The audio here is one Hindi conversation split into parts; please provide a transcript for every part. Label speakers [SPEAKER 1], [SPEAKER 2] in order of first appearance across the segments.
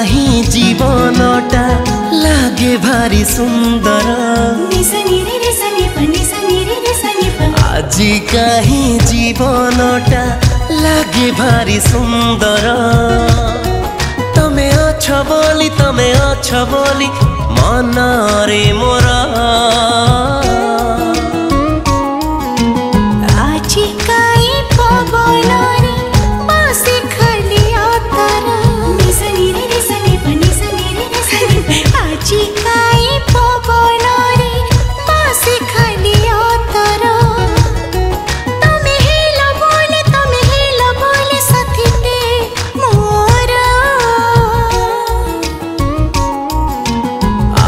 [SPEAKER 1] कहीं जीवनटा लागे भारी सुंदर आज कहीं जीवनटा लागे भारी सुंदर तमे अछ बोली मन रे मोरा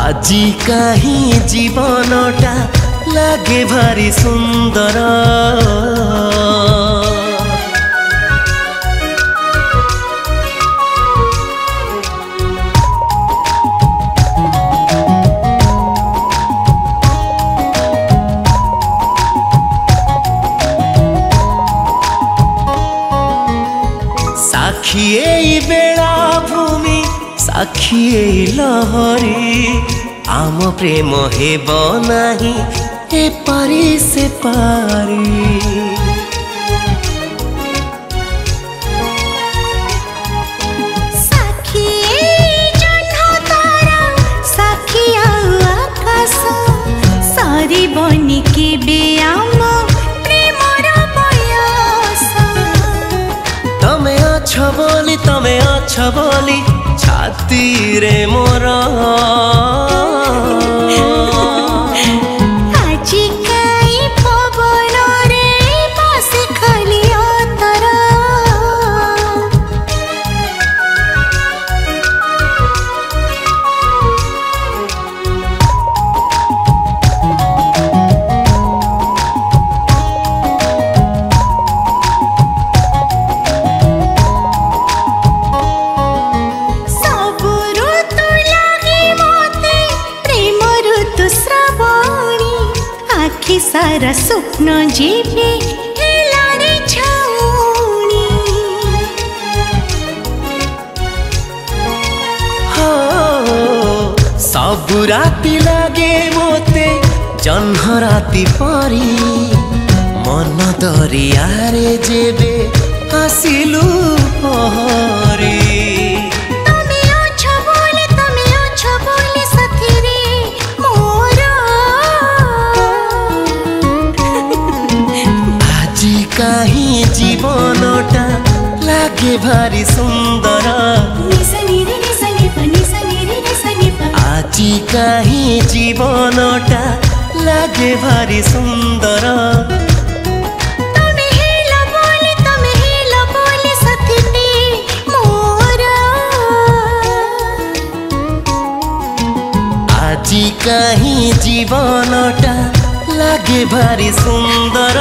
[SPEAKER 1] आजी कहीं जीवनटा लागे भारी सुंदर साखी एई बेला भूमि साखी एई लहरी आम प्रेम हेब नाही ए पारी से पारी
[SPEAKER 2] साखी जह्न तारा साखी आकाश सारी बनी के बेआम प्रेमर बयस
[SPEAKER 1] तमे अछ बोली छाती रे मोर
[SPEAKER 2] सारा स्वप्न जेबे हेलारे छाउनी
[SPEAKER 1] हो सब राति लागे मोते जह्न राति परी मन दरिया रे जेबे आसिलु पहरी कहीं जीवनटा लागे भारी सुंदर आज कहीं जीवनटा लागे भारी सुंदर आज कहीं जीवनटा लागे भारी सुंदर।